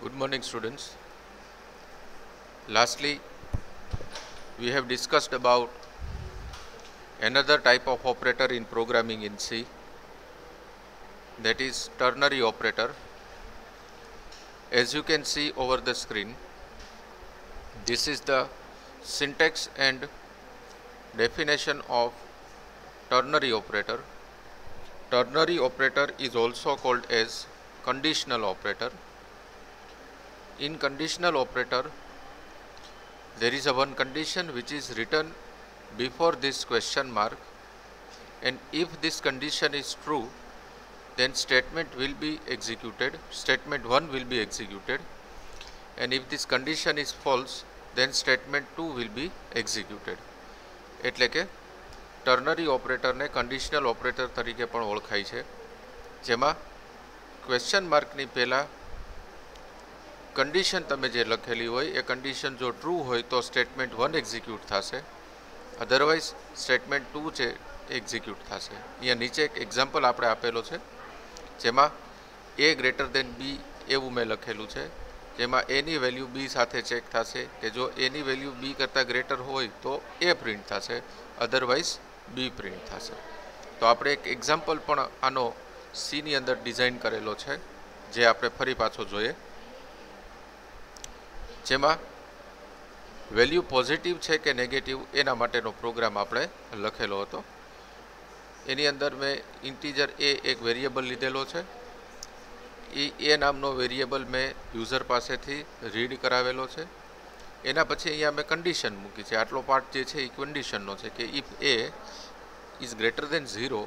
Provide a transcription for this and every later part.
Good morning, students. Lastly, we have discussed about another type of operator in programming in C, that is ternary operator. As you can see over the screen, this is the syntax and definition of ternary operator. Ternary operator is also called as conditional operator. In conditional operator, there is a one condition which is written before this question mark, and if this condition is true, then statement will be executed, statement 1 will be executed, and if this condition is false, then statement 2 will be executed. એટલે કે ternary ઓપરેટરને conditional operator તરીકે પણ ઓળખાય છે, જેમાં question માર્કની પહેલાં condition તમે જે લખેલી હોય એ કંડિશન જો ટ્રુ હોય તો સ્ટેટમેન્ટ 1 એક્ઝિક્યુટ થશે, અધરવાઇઝ સ્ટેટમેન્ટ 2 છે એક્ઝિક્યુટ થશે. અહીંયા નીચે એક એક્ઝામ્પલ આપણે આપેલો છે, જેમાં a ગ્રેટર દેન b એવું મેં લખેલું છે, જેમાં એની વેલ્યુ b સાથે ચેક થશે કે જો એની વેલ્યુ b કરતાં ગ્રેટર હોય તો a પ્રિન્ટ થશે, અધરવાઇઝ b પ્રિન્ટ થશે. તો આપણે એક એક્ઝામ્પલ પણ આનો સીની અંદર ડિઝાઇન કરેલો છે, જે આપણે ફરી પાછો જોઈએ, જેમાં વેલ્યુ પોઝિટિવ છે કે નેગેટિવ એના માટેનો પ્રોગ્રામ આપણે લખેલો હતો. એની અંદર મેં ઇન્ટીજર એ એક વેરિયેબલ લીધેલો છે. એ નામનો વેરિયેબલ મેં યુઝર પાસેથી રીડ કરાવેલો છે. એના પછી અહીંયા મેં કન્ડિશન મૂકી છે. આટલો પાર્ટ જે છે એ કન્ડિશનનો છે કે if A is greater than 0,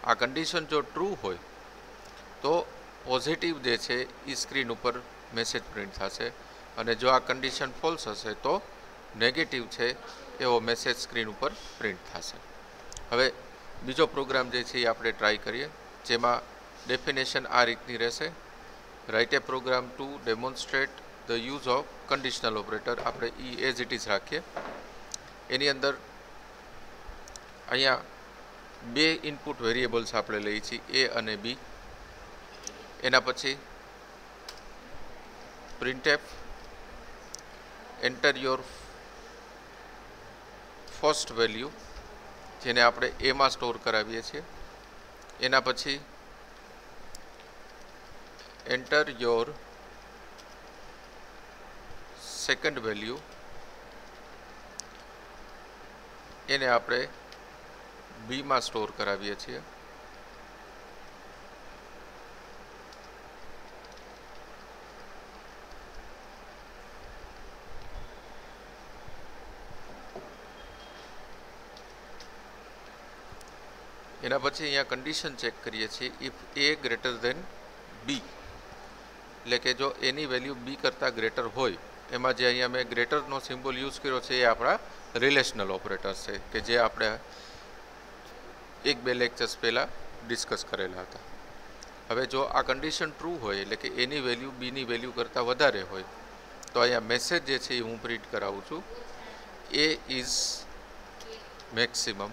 આ કન્ડિશન જો ટ્રુ હોય તો પોઝિટિવ જે છે એ સ્ક્રીન ઉપર મેસેજ પ્રિન્ટ થશે, અને જો આ કન્ડિશન ફોલ્સ હશે તો નેગેટિવ છે એવો મેસેજ સ્ક્રીન ઉપર પ્રિન્ટ થશે. હવે બીજો પ્રોગ્રામ જે છે એ આપણે ટ્રાય કરીએ, જેમાં ડેફિનેશન આ રીતની રહેશે: write a program to demonstrate the use of conditional operator. આપણે એઝ ઇટ ઇઝ રાખીએ. એની અંદર અહીંયા બે ઇનપુટ વેરિયેબલ્સ આપણે લઈએ છીએ, એ અને બી. એના પછી printf enter your first value, જેને આપણે એમાં સ્ટોર કરાવીએ છીએ. એના પછી એન્ટર યોર સેકન્ડ વેલ્યુ, એને આપણે બીમાં સ્ટોર કરાવીએ છીએ. એના પછી અહીંયા કન્ડિશન ચેક કરીએ છીએ, ઇફ એ ગ્રેટર દેન બી, એટલે કે જો એની વેલ્યુ બી કરતાં ગ્રેટર હોય. એમાં જે અહીંયા મેં ગ્રેટરનો સિમ્બોલ યુઝ કર્યો છે એ આપણા રિલેશનલ ઓપરેટર્સ છે, કે જે આપણે 1-2 લેક્ચર્સ પહેલાં ડિસ્કસ કરેલા હતા. હવે જો આ કન્ડિશન ટ્રુ હોય, એટલે કે એની વેલ્યુ બીની વેલ્યુ કરતાં વધારે હોય, તો અહીંયા મેસેજ જે છે એ હું પ્રિન્ટ કરાવું છું, એ ઇઝ મેક્સિમમ.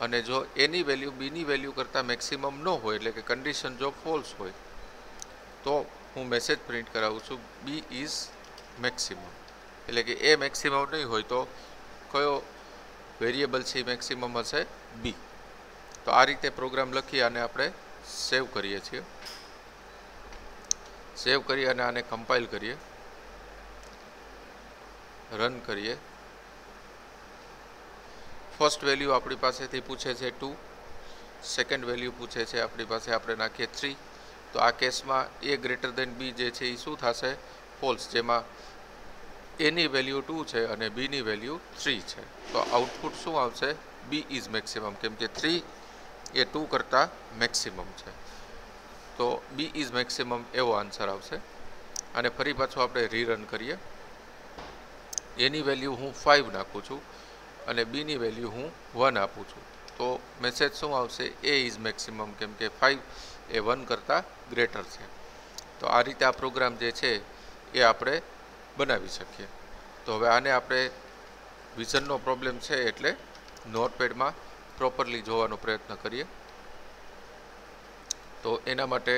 અને જો એની વેલ્યુ બીની વેલ્યુ કરતાં મેક્સિમમ ન હોય, એટલે કે કન્ડિશન જો ફોલ્સ હોય, તો હું મેસેજ પ્રિન્ટ કરાવું છું બી ઇઝ મેક્સિમમ. એટલે કે એ મેક્સિમમ નહીં હોય તો કયો વેરિયેબલ છે એ મેક્સિમમ હશે? બી. તો આ રીતે પ્રોગ્રામ લખી અને આપણે સેવ કરીએ છીએ. સેવ કરી અને આને કમ્પાઇલ કરીએ, રન કરીએ. ફર્સ્ટ વેલ્યુ આપણી પાસેથી પૂછે છે 2, સેકન્ડ વેલ્યુ પૂછે છે આપણી પાસે, આપણે નાખીએ 3. તો આ કેસમાં એ ગ્રેટર દેન બી જે છે એ શું થશે? ફોલ્સ, જેમાં એની વેલ્યુ 2 છે અને બીની વેલ્યુ 3 છે. તો આઉટપુટ શું આવશે? બી ઇઝ મેક્સિમમ, કેમ કે 3 એ 2 કરતાં મેક્સિમમ છે. તો બી ઇઝ મેક્સિમમ એવો આન્સર આવશે. અને ફરી પાછું આપણે રીરન કરીએ. એની વેલ્યુ હું 5 નાખું છું અને બીની વેલ્યુ હું 1 આપું છું. તો મેસેજ શું આવશે? એ ઇઝ મેક્સિમમ, કેમ કે 5 એ 1 કરતાં ગ્રેટર છે. તો આ રીતે આ પ્રોગ્રામ જે છે એ આપણે બનાવી શકીએ. તો હવે આને આપણે વિઝનનો પ્રોબ્લેમ છે એટલે નોટપેડમાં પ્રોપરલી જોવાનો પ્રયત્ન કરીએ. તો એના માટે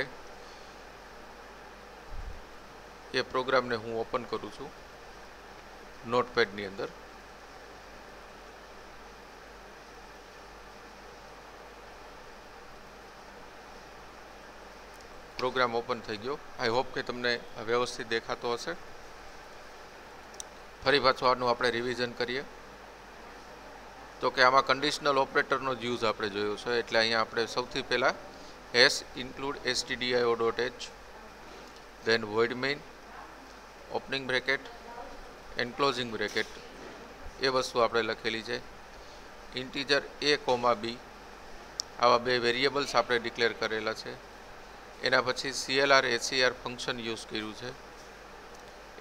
એ પ્રોગ્રામને હું ઓપન કરું છું નોટપેડની અંદર. પ્રોગ્રામ ઓપન થઈ ગયો. આઈ હોપ કે તમને વ્યવસ્થિત દેખાતો હશે. ફરી પાછું આનું આપણે રિવિઝન કરીએ તો કે આમાં કન્ડિશનલ ઓપરેટરનો જ યુઝ આપણે જોયો છે. એટલે અહીંયા આપણે સૌથી પહેલાં એસ include stdio.h, then void main, opening bracket and closing bracket એ વસ્તુ આપણે લખેલી છે. ઇન્ટીજર a, b આવા બે વેરિયેબલ્સ આપણે ડિક્લેર કરેલા છે. એના પછી CLR ACR ફંક્શન યુઝ કર્યું છે.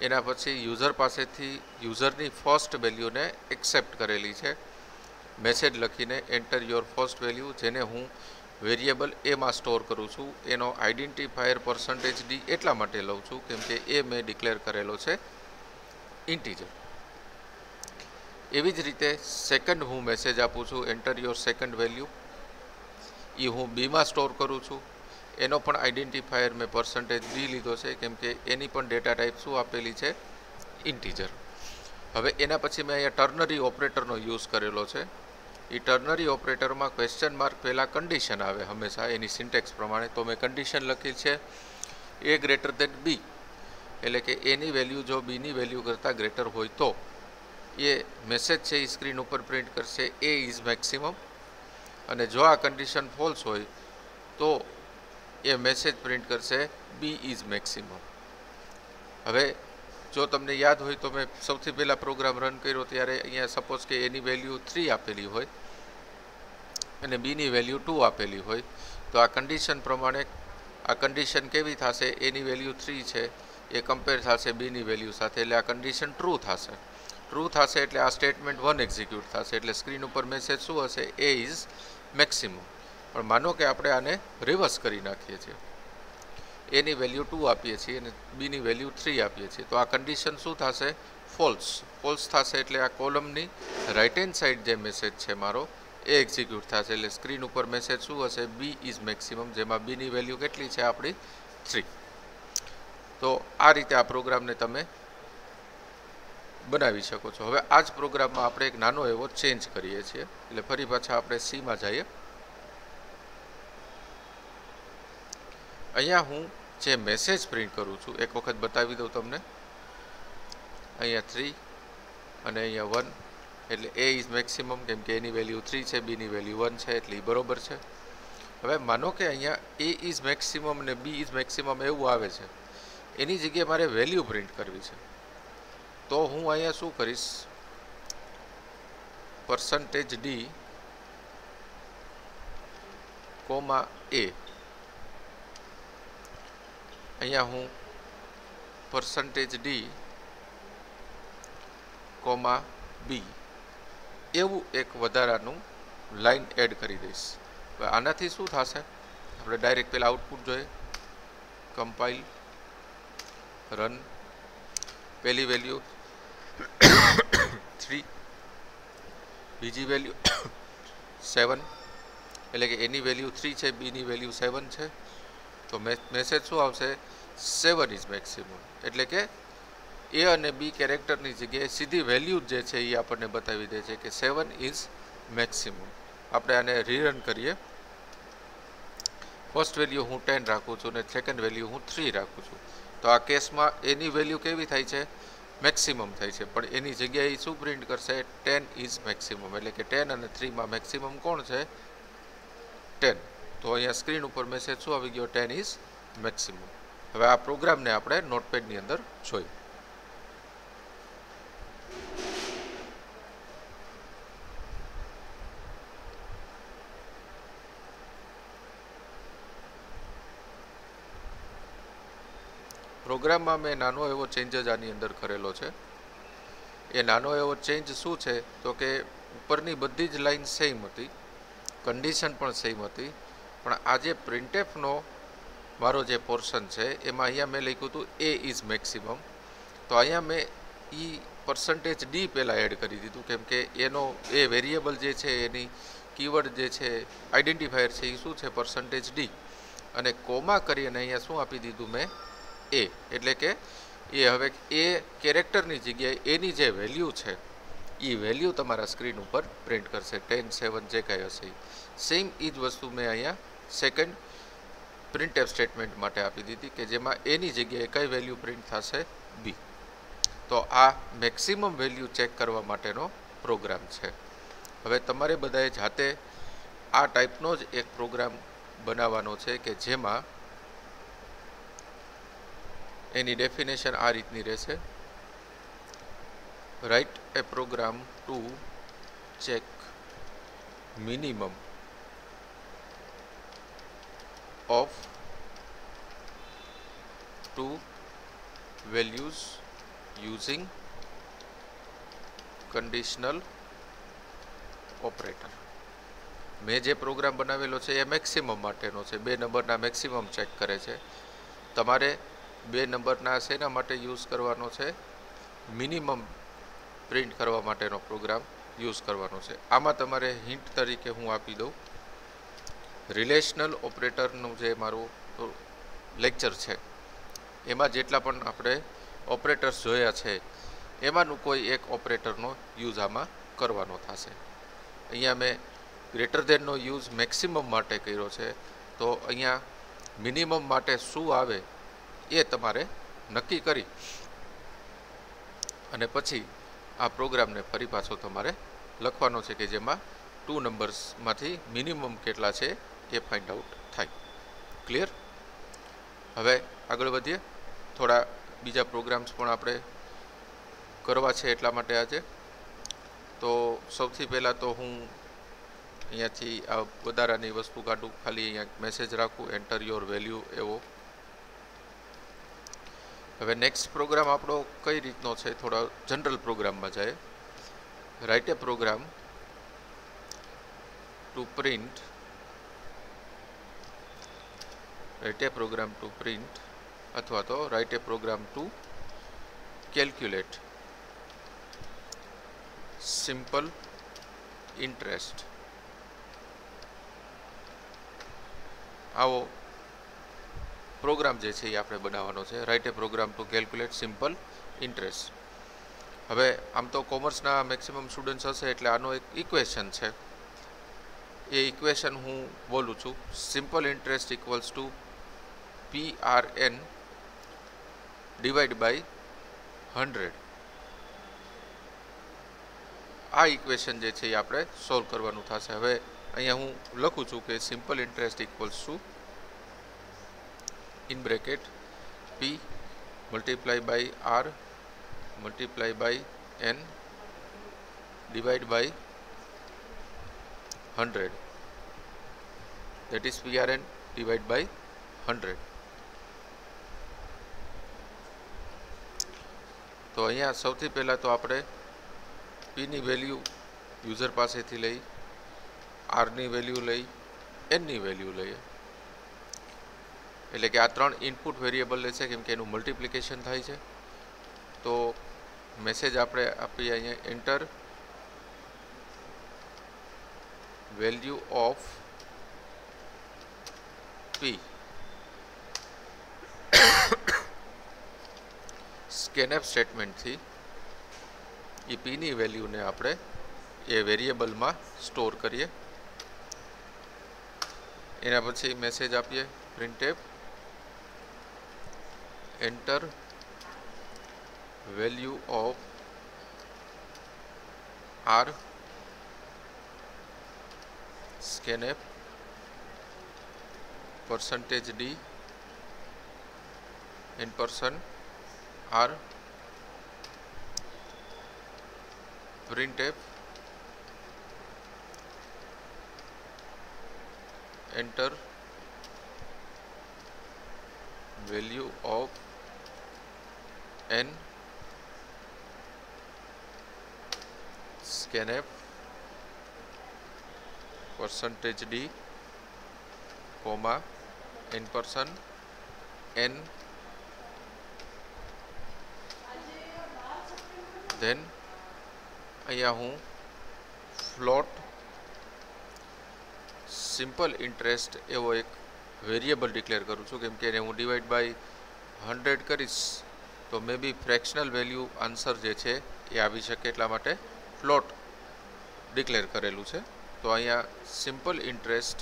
એના પછી યુઝર પાસેથી યુઝરની ફર્સ્ટ વેલ્યુને એક્સેપ્ટ કરેલી છે મેસેજ લખીને એન્ટર યોર ફર્સ્ટ વેલ્યુ, જેને હું વેરિયેબલ એમાં સ્ટોર કરું છું. એનો આઈડેન્ટિફાયર %d એટલા માટે લઉં છું કેમ કે એ મેં ડિક્લેર કરેલો છે ઇન્ટીજર. એવી જ રીતે સેકન્ડ હું મેસેજ આપું છું એન્ટર યોર સેકન્ડ વેલ્યુ, એ હું બીમાં સ્ટોર કરું છું. એનો પણ આઈડેન્ટિફાયર મેં %d લીધો છે કેમ કે એની પણ ડેટા ટાઈપ શું આપેલી છે ઇન્ટીજર. હવે એના પછી મેં અહીંયા ટર્નરી ઓપરેટરનો યુઝ કરેલો છે. એ ટર્નરી ઓપરેટરમાં ક્વેશ્ચન માર્ક પહેલાં કન્ડિશન આવે હંમેશા એની સિન્ટેક્સ પ્રમાણે. તો મેં કન્ડિશન લખી છે a ગ્રેટર દેન b, એટલે કે એની વેલ્યુ જો બીની વેલ્યુ કરતાં ગ્રેટર હોય તો એ મેસેજ છે એ સ્ક્રીન ઉપર પ્રિન્ટ કરશે a ઇઝ મેક્સિમમ, અને જો આ કન્ડિશન ફોલ્સ હોય તો એ મેસેજ પ્રિન્ટ કરશે b ઇઝ મેક્સિમમ. હવે જો તમને યાદ હોય તો મેં સૌથી પહેલાં પ્રોગ્રામ રન કર્યો ત્યારે અહીંયા સપોઝ કે એની વેલ્યુ 3 આપેલી હોય અને બીની વેલ્યુ 2 આપેલી હોય તો આ કન્ડિશન પ્રમાણે આ કન્ડિશન કેવી થશે, એની વેલ્યુ 3 છે એ કમ્પેર થશે બીની વેલ્યુ સાથે, એટલે આ કન્ડિશન ટ્રુ થશે. ટ્રુ થશે એટલે આ સ્ટેટમેન્ટ 1 એક્ઝિક્યુટ થશે, એટલે સ્ક્રીન ઉપર મેસેજ શું હશે a ઇઝ મેક્સિમમ. પણ માનો કે આપણે આને રિવર્સ કરી નાખીએ છીએ, એની વેલ્યુ 2 આપીએ છીએ અને બીની વેલ્યુ 3 આપીએ છીએ તો આ કન્ડિશન શું થશે ફોલ્સ થશે. એટલે આ કોલમની રાઇટ હેન્ડ સાઈડ જે મેસેજ છે મારો એ એક્ઝિક્યુટ થશે, એટલે સ્ક્રીન ઉપર મેસેજ શું હશે b ઇઝ મેક્સિમમ, જેમાં બીની વેલ્યુ કેટલી છે આપણી 3. તો આ રીતે આ પ્રોગ્રામને તમે બનાવી શકો છો. હવે આ જ પ્રોગ્રામમાં આપણે એક નાનો એવો ચેન્જ કરીએ છીએ. એટલે ફરી પાછા આપણે સીમાં જઈએ. અહીંયા હું જે મેસેજ પ્રિન્ટ કરું છું એક વખત બતાવી દઉં તમને. અહીંયા 3 અને અહીંયા 1, એટલે a ઇઝ મેક્સિમમ કેમ કે એની વેલ્યુ 3 છે, બીની વેલ્યુ 1 છે, એટલે એ બરોબર છે. હવે માનો કે અહીંયા a ઇઝ મેક્સિમમ અને b ઇઝ મેક્સિમમ એવું આવે છે, એની જગ્યાએ મારે વેલ્યુ પ્રિન્ટ કરવી છે. તો હું અહીંયા શું કરીશ, %d, a, અહીંયા હું %d, b એવું એક વધારાનું લાઈન એડ કરી દઈશ. હવે આનાથી શું થશે, આપણે ડાયરેક્ટ પહેલાં આઉટપુટ જોઈએ. Compile, run. પહેલી વેલ્યુ 3, બીજી વેલ્યુ 7, એટલે કે એની વેલ્યુ 3 છે, બીની વેલ્યુ 7 છે. તો મેસેજ શું આવશે 7 ઇઝ મેક્સિમમ, એટલે કે એ અને બી કેરેક્ટરની જગ્યાએ સીધી વેલ્યુ જે છે એ આપણને બતાવી દે છે કે 7 ઇઝ મેક્સિમમ. આપણે આને રીરન કરીએ. ફર્સ્ટ વેલ્યુ હું 10 રાખું છું અને સેકન્ડ વેલ્યુ હું 3 રાખું છું. તો આ કેસમાં એની વેલ્યુ કેવી થાય છે મેક્સિમમ થાય છે, પણ એની જગ્યાએ શું પ્રિન્ટ કરશે 10 ઇઝ મેક્સિમમ, એટલે કે 10 અને 3માં મેક્સિમમ કોણ છે 10. તો અહીંયા સ્ક્રીન ઉપર મેસેજ શું આવી ગયો 10 ઇઝ મેક્સિમમ. હવે આ પ્રોગ્રામને આપણે નોટપેડની અંદર જોઈએ. પ્રોગ્રામમાં મેં નાનો એવો ચેન્જ જ આની અંદર કરેલો છે. એ નાનો એવો ચેન્જ શું છે તો કે ઉપરની બધી જ લાઈન સેમ હતી, કન્ડિશન પણ સેમ હતી, પણ આ જે પ્રિન્ટએફનો મારો જે પોર્શન છે એમાં અહીંયા મેં લખ્યું હતું a ઇઝ મેક્સિમમ. તો અહીંયા મેં %d પહેલાં એડ કરી દીધું કેમ કે એનો એ વેરિયેબલ જે છે એની કીવર્ડ જે છે આઈડેન્ટિફાયર છે એ શું છે %d, અને કોમા કરીને અહીંયા શું આપી દીધું મેં a, એટલે કે એ હવે એ કેરેક્ટરની જગ્યાએ એની જે વેલ્યુ છે એ વેલ્યુ તમારા સ્ક્રીન ઉપર પ્રિન્ટ કરશે 10, 7 જે કાંઈ હશે. સેમ એ જ વસ્તુ મેં અહીંયા સેકન્ડ પ્રિન્ટએફ સ્ટેટમેન્ટ માટે આપી દીધી કે જેમાં એની જગ્યાએ કઈ વેલ્યુ પ્રિન્ટ થશે બી. તો આ મેક્સિમમ વેલ્યુ ચેક કરવા માટેનો પ્રોગ્રામ છે. હવે તમારે બધાએ જાતે આ ટાઈપનો જ એક પ્રોગ્રામ બનાવવાનો છે કે જેમાં એની ડેફિનેશન આ રીતની રહેશે: write a program to check minimum of two values using conditional operator. મેં જે પ્રોગ્રામ બનાવેલો છે એ મેક્સિમમ માટેનો છે, 2 નંબરના મેક્સિમમ ચેક કરે છે. તમારે 2 નંબરના શેના માટે યુઝ કરવાનો છે? મિનિમમ પ્રિન્ટ કરવા માટેનો પ્રોગ્રામ યુઝ કરવાનો છે. આમાં તમારે હિન્ટ તરીકે હું આપી દઉં, રિલેશનલ ઓપરેટરનું જે મારું લેક્ચર છે એમાં જેટલા પણ આપણે ઓપરેટર્સ જોયા છે એમાંનું કોઈ એક ઓપરેટરનો યુઝ આમાં કરવાનો થશે. અહીંયા મેં ગ્રેટર ધેનનો યુઝ મેક્સિમમ માટે કર્યો છે, તો અહીંયા મિનિમમ માટે શું આવે એ તમારે નક્કી કરી અને પછી આ પ્રોગ્રામને ફરી પાછો તમારે લખવાનો છે કે જેમાં 2 નંબર્સમાંથી મિનિમમ કેટલા છે એ ફાઇન્ડ આઉટ થાય. ક્લિયર? હવે આગળ વધીએ. થોડા બીજા પ્રોગ્રામ્સ પણ આપણે કરવા છે એટલા માટે આજે. તો સૌથી પહેલાં તો હું અહીંયાથી આ વધારાની વસ્તુ કાઢું, ખાલી અહીંયા મેસેજ રાખું એન્ટર યોર વેલ્યુ એવો. હવે નેક્સ્ટ પ્રોગ્રામ આપણો કઈ રીતનો છે, થોડા જનરલ પ્રોગ્રામમાં જાય. Write a program to print, write a program to print અથવા તો write a program to calculate simple interest. આવો પ્રોગ્રામ જે છે એ આપણે બનાવવાનો છે. Write a program to calculate simple interest. હવે આમ તો કોમર્સના મેક્સિમમ સ્ટુડન્ટ્સ હશે એટલે આનો એક ઇક્વેશન છે. એ ઇક્વેશન હું બોલું છું, simple interest equals to PRN divide by 100. આ ઇક્વેશન જે છે એ આપણે સોલ્વ કરવાનું થશે. હવે અહીંયા હું લખું છું કે simple interest equals two in bracket P multiply by R multiply by N divide by 100, that is PRN divide by 100. તો અહીંયા સૌથી પહેલાં તો આપણે Pની વેલ્યુ યુઝર પાસેથી લઈ, Rની વેલ્યુ લઈ, Nની વેલ્યુ લઈએ. એટલે કે આ 3 ઇનપુટ વેરિયેબલ લેશે કેમ કે એનું મલ્ટિપ્લિકેશન થાય છે. તો મેસેજ આપણે આપીએ અહીંયા enter value of P. Scanf સ્ટેટમેન્ટથી એ Pની વેલ્યુને આપણે એ વેરિયેબલમાં સ્ટોર કરીએ. એના પછી મેસેજ આપીએ printf enter value of R scanf %d %, R printf enter value of N scanf %d comma N %, N, then અહીંયા હું ફ્લોટ સિમ્પલ ઇન્ટરેસ્ટ એવો એક વેરિયેબલ ડિક્લેર કરું છું કેમ કે એને હું ડિવાઈડ બાય 100 કરીશ તો મે બી ફ્રેક્શનલ વેલ્યુ આન્સર જે છે એ આવી શકે એટલા માટે ફ્લોટ ડિક્લેર કરેલું છે. તો અહીંયા simple interest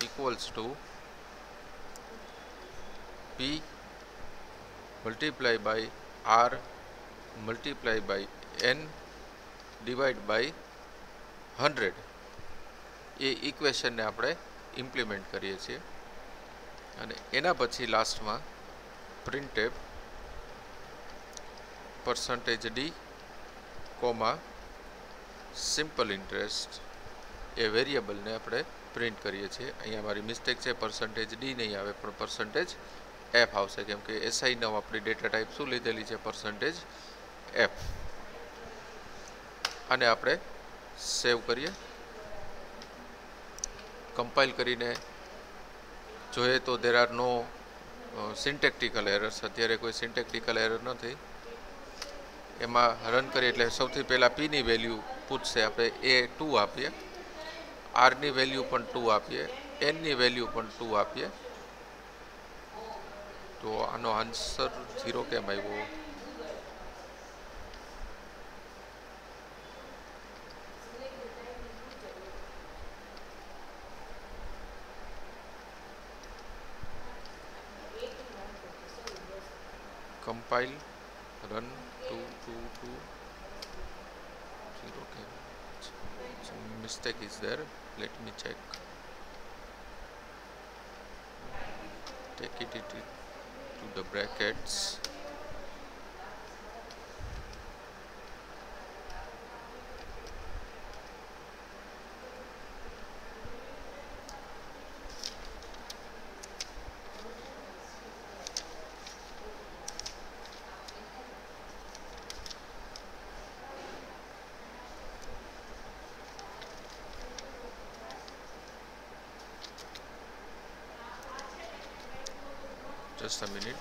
equals to P multiply by R multiply by N divide by 100 એ ઇક્વેશનને આપણે ઇમ્પ્લિમેન્ટ કરીએ છીએ. અને એના પછી લાસ્ટમાં printf %d comma simple interest એ વેરિયેબલને આપણે પ્રિન્ટ કરીએ છીએ. અહીંયા મારી મિસ્ટેક છે, %d નહીં આવે પણ %f આવશે, કેમ કે SI9 આપણી ડેટા ટાઈપ શું લીધેલી છે, %f. અને આપણે સેવ કરીએ. કમ્પાઇલ કરીને જોઈએ તો દેર આર નો સિન્ટેક્ટિકલ એરર્સ. અત્યારે કોઈ સિન્ટેક્ટિકલ એરર નથી. એમાં રન કરીએ એટલે સૌથી પહેલાં પીની વેલ્યુ પૂછશે, આપણે એ 2 આપીએ, આરની વેલ્યુ પણ 2 આપીએ, એનની વેલ્યુ પણ 2 આપીએ. તો આનો આન્સર 0 કેમ આવ્યો? compile run 222 0 okay. Some mistake is there, let me check. Take it to the brackets. Just a minute.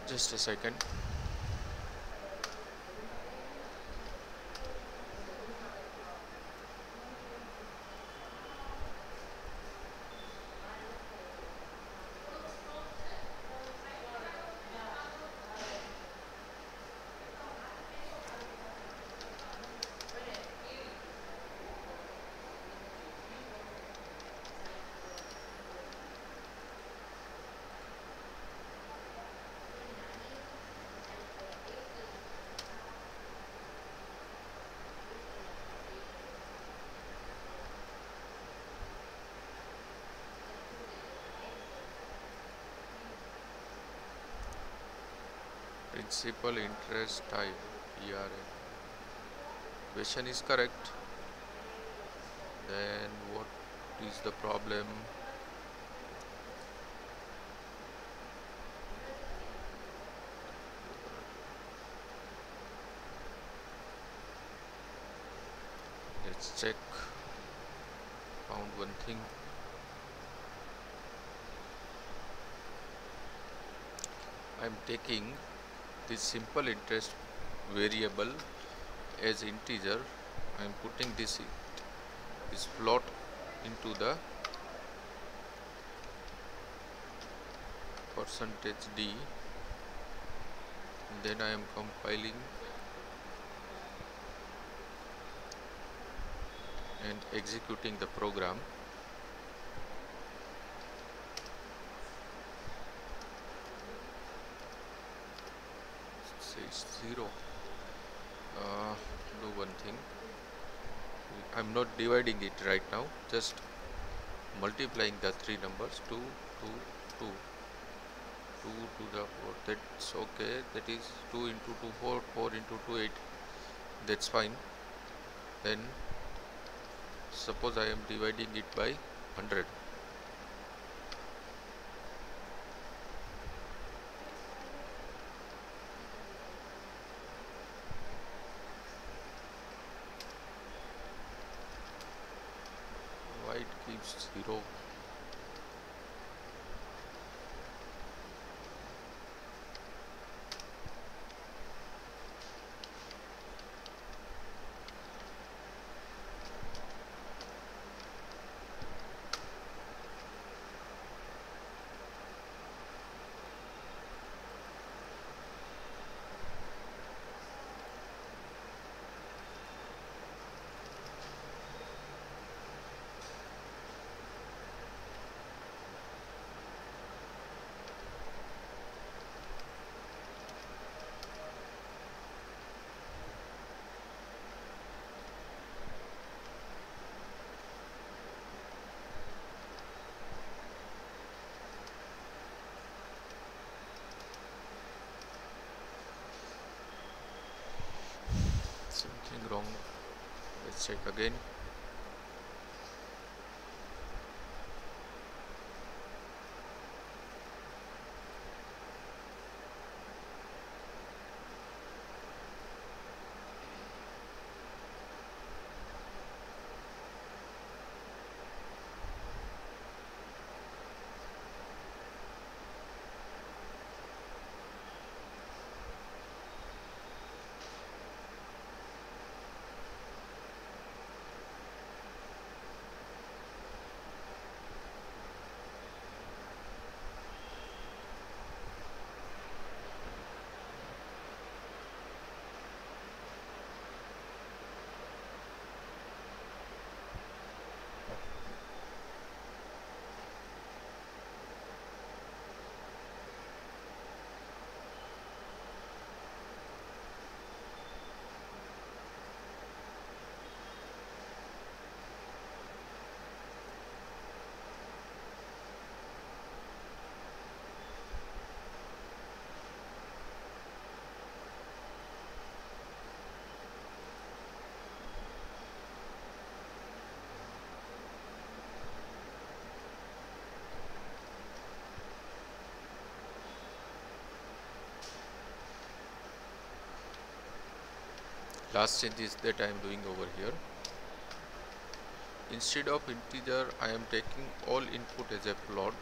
Just a second. Principal interest type ERA. Question is correct. Then what is the problem? Let's check. Found one thing. I'm taking this simple interest variable as integer. I am putting this float into the %d, then I am compiling and executing the program. It's 0. Do one thing. I'm not dividing it right now, just multiplying the three numbers 2, 2, into 2, 2 to the 4, that's okay. That is 2 into 2 4, 4 into 2 8, that's fine. Then suppose I am dividing it by 100. Why it gives 0? Something wrong. Let's check again. Last change is that I am doing over here. Instead of integer, I am taking all input as a float.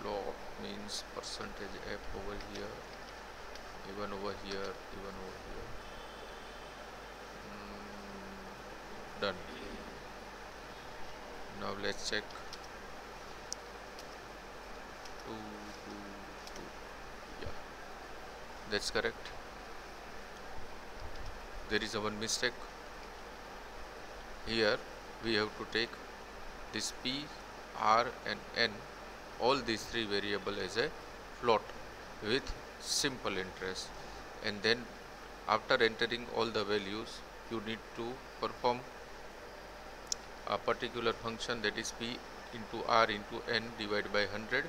Float means percentage f over here, even over here, even over here. Done. Now let's check. 2, 2, 2. Yeah, that's correct. There is a one mistake. Here we have to take this p, r and n, all these three variables as a float with simple interest, and then after entering all the values you need to perform a particular function, that is p into r into n divided by 100.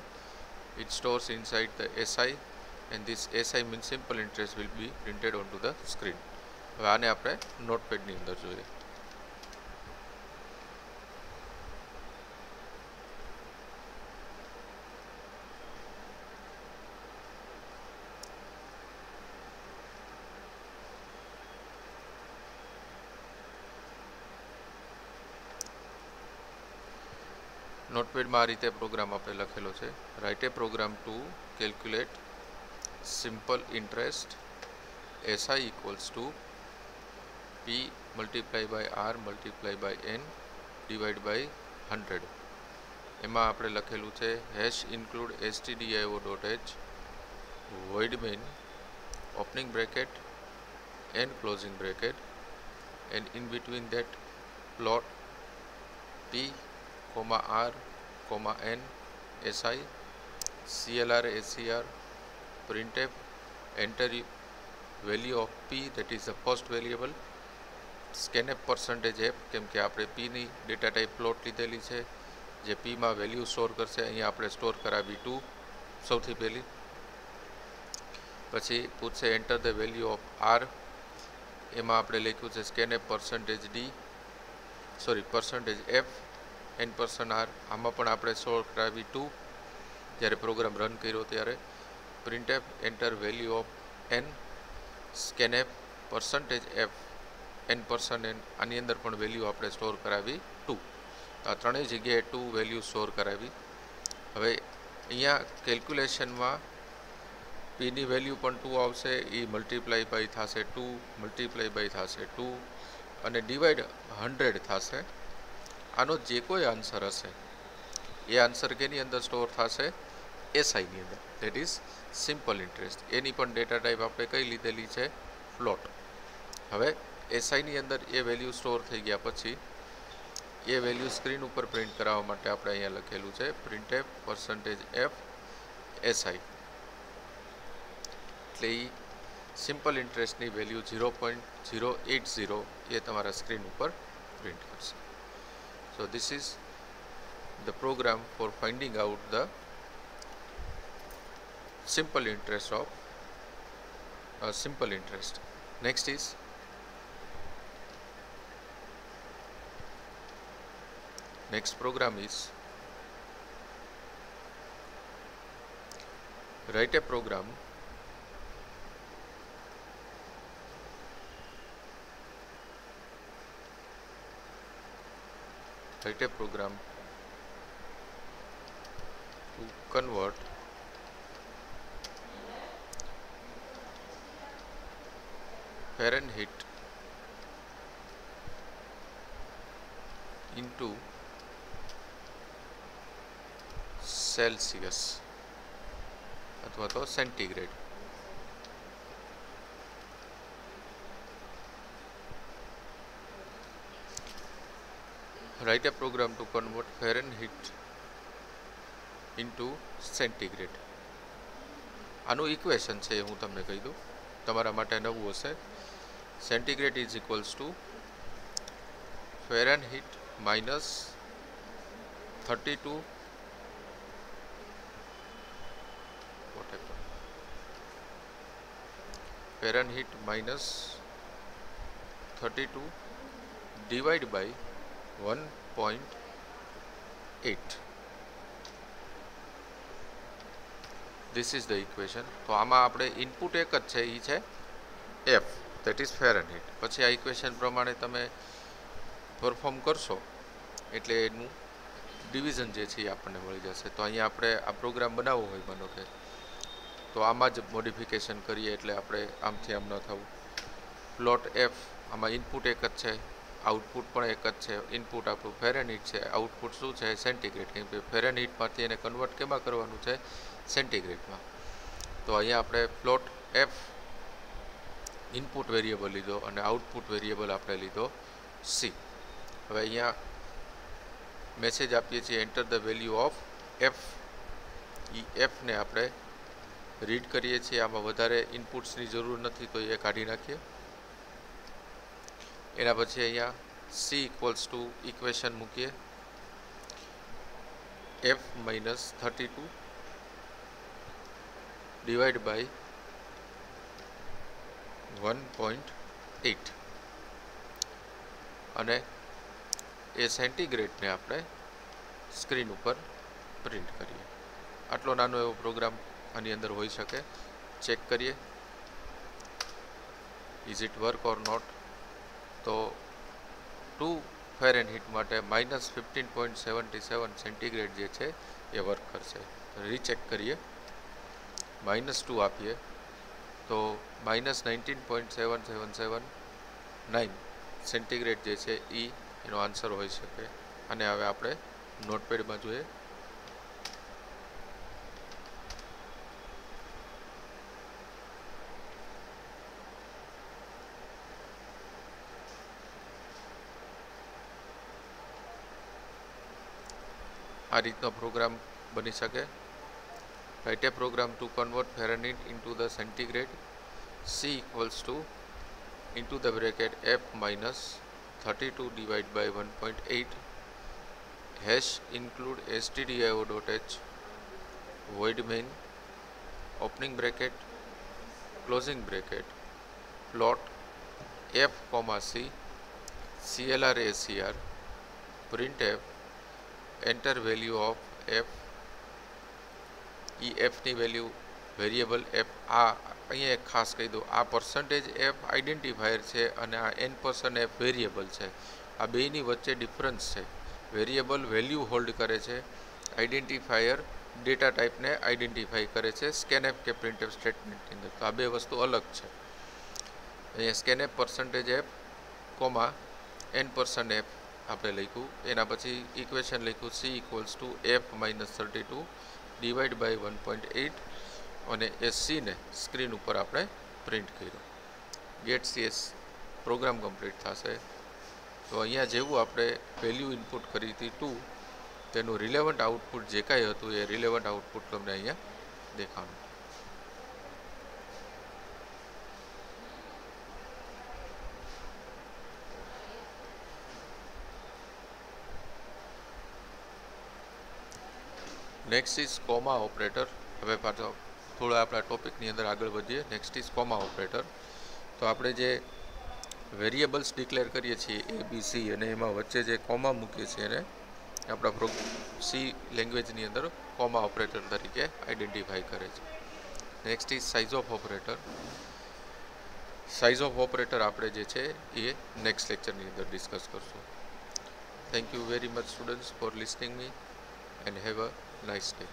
It stores inside the SI, and this SI means simple interest will be printed onto the screen. હવે આને આપણે નોટપેડની અંદર જોઈએ. નોટપેડમાં આ રીતે programme આપણે લખેલો છે. Write a program to calculate simple interest SI equals to P multiplied by R multiplied by N divided by 100. એમાં આપણે લખેલું છે hash include stdio.h void main opening bracket and closing bracket, and in between that plot P, R, N, SI, CLR, SCR, printf, enter value of P, that is the first variable, scanf percentage f કેમ કે આપણે P ની data type plot લીધેલી છે, જે P માં value store કરશે. અહીંયા આપણે સ્ટોર કરાવી 2 સૌથી પહેલી. પછી પૂછશે enter the value of R. એમાં આપણે લખ્યું છે સ્કેનએફ %f n%r. આમાં પણ આપણે સ્ટોર કરાવી 2 જ્યારે પ્રોગ્રામ રન કર્યો ત્યારે. Printf enter value of n scanf %f n%n. આની અંદર પણ વેલ્યુ આપણે સ્ટોર કરાવી 2. આ ત્રણેય જગ્યાએ 2 વેલ્યુ સ્ટોર કરાવી. હવે અહીંયા કેલ્ક્યુલેશનમાં પીની વેલ્યુ પણ 2 આવશે, એ મલ્ટીપ્લાય બાય થશે 2, મલ્ટીપ્લાય બાય થશે 2 અને ડિવાઈડ 100 થશે. આનો જે કોઈ આન્સર હશે એ આન્સર કેની અંદર સ્ટોર થશે? એસઆઈની અંદર, દેટ ઇઝ સિમ્પલ ઇન્ટરેસ્ટ. એની પણ ડેટા ટાઈપ આપણે કઈ લીધેલી છે? ફ્લોટ. હવે એસઆઈની અંદર એ વેલ્યુ સ્ટોર થઈ ગયા પછી એ વેલ્યુ સ્ક્રીન ઉપર પ્રિન્ટ કરાવવા માટે આપણે અહીંયા લખેલું છે પ્રિન્ટએફ %f એસઆઈ. એટલે એ સિમ્પલ ઇન્ટરેસ્ટની વેલ્યુ 0.080 એ તમારા સ્ક્રીન ઉપર પ્રિન્ટ કરશે. So this is the program for finding out the simple interest of simple interest. Next is next program is write a program to convert Fahrenheit into Celsius अथवा तो centigrade. Write a program to convert Fahrenheit into centigrade. આનું equation છે હું તમને કહી દઉં, તમારા માટે નવું હશે. Centigrade is equals to Fahrenheit minus 32 Fahrenheit minus 32 divide by 1.8. This is the equation. તો આમાં આપણે ઇનપુટ એક જ છે, એ છે F, that is Fahrenheit. પછી આ ઇક્વેશન પ્રમાણે તમે પરફોર્મ કરશો એટલે એનું ડિવિઝન જે છે એ આપણને મળી જશે. તો અહીંયા આપણે આ પ્રોગ્રામ બનાવવો હોય માનો કે, તો આમાં જ મોડિફિકેશન કરીએ એટલે આપણે આમથી આમ ન થવું. પ્લોટ F, આમાં ઇનપુટ એક જ છે, આઉટપુટ પણ એક જ છે. ઇનપુટ આપણું ફેરનહીટ છે, આઉટપુટ શું છે? સેન્ટીગ્રેડ. કેમ કે ફેરનહીટમાંથી એને કન્વર્ટ કેમાં કરવાનું છે? સેન્ટીગ્રેડમાં. તો અહીંયા આપણે પ્લોટ F ઇનપુટ વેરિયેબલ લીધો અને આઉટપુટ વેરિયેબલ આપણે લીધો C. હવે અહીંયા મેસેજ આપીએ છીએ enter the value of F. એ Fને આપણે રીડ કરીએ છીએ. આમાં વધારે ઇનપુટ્સની જરૂર નથી તો એ કાઢી નાખીએ. એના પછી અહીંયા C ઇક્વલ્સ ટુ ઇક્વેશન મૂકીએ F માઇનસ 32 ડિવાઈડ બાય 1.8 અને એ સેન્ટીગ્રેડને આપણે સ્ક્રીન ઉપર પ્રિન્ટ કરીએ. આટલો નાનો એવો પ્રોગ્રામ આની અંદર હોઈ શકે. ચેક કરીએ is it work or not. તો 2 ફેરનહીટ માટે માઇનસ 15.77 સેન્ટીગ્રેડ જે છે એ વર્ક કરશે. રીચેક કરીએ, -2 આપીએ તો માઇનસ 19.7779 સેન્ટીગ્રેડ જે છે એનો આન્સર હોઈ શકે. અને હવે આપણે નોટપેડમાં જોઈએ. આ રીતનો પ્રોગ્રામ બની શકે. Write a program to convert Fahrenheit into the centigrade. C equals to into the bracket F minus 32 divided by 1.8 hash include stdio.h, void main, opening bracket, closing bracket, plot f comma c, clr acr, printf, enter value of f, f ની value variable f, આ અહીંયા એક ખાસ કહી દો, આ percentage f identifier છે અને આ n% f વેરિયેબલ છે. આ બેની વચ્ચે ડિફરન્સ છે. વેરિયેબલ વેલ્યુ હોલ્ડ કરે છે, આઈડેન્ટિફાયર ડેટા ટાઈપને આઈડેન્ટિફાઈ કરે છે સ્કેનએફ કે પ્રિન્ટએફ સ્ટેટમેન્ટની અંદર. તો આ બે વસ્તુ અલગ છે. અહીંયા scanf percentage f comma n% f આપણે લખ્યું, એના પછી ઇક્વેશન લખ્યું c equals to f-32 divide by 1.8 અને એ c ને સ્ક્રીન ઉપર આપણે પ્રિન્ટ કર્યો. ગેટ cs પ્રોગ્રામ કમ્પ્લીટ થશે. તો અહીંયા જેવું આપણે વેલ્યુ ઇનપુટ કરી હતી 2, તેનું રિલેવન્ટ આઉટપુટ જે કાંઈ હતું એ રિલેવન્ટ આઉટપુટ તમને અહીંયા દેખાણું. Next is comma operator. હવે પાછો થોડા આપણા ટોપિકની અંદર આગળ વધીએ. Next is comma operator. તો આપણે જે વેરિયેબલ્સ ડિક્લેર કરીએ છીએ ABC અને એમાં વચ્ચે જે કોમા મૂકીએ છીએ એને આપણા સી લેંગ્વેજની અંદર કોમા ઓપરેટર તરીકે આઈડેન્ટિફાઈ કરે છે. Next is size of operator. Size of operator આપણે જે છે એ નેક્સ્ટ લેક્ચરની અંદર ડિસ્કસ કરશું. Thank you very much students four listening me and have a nice day.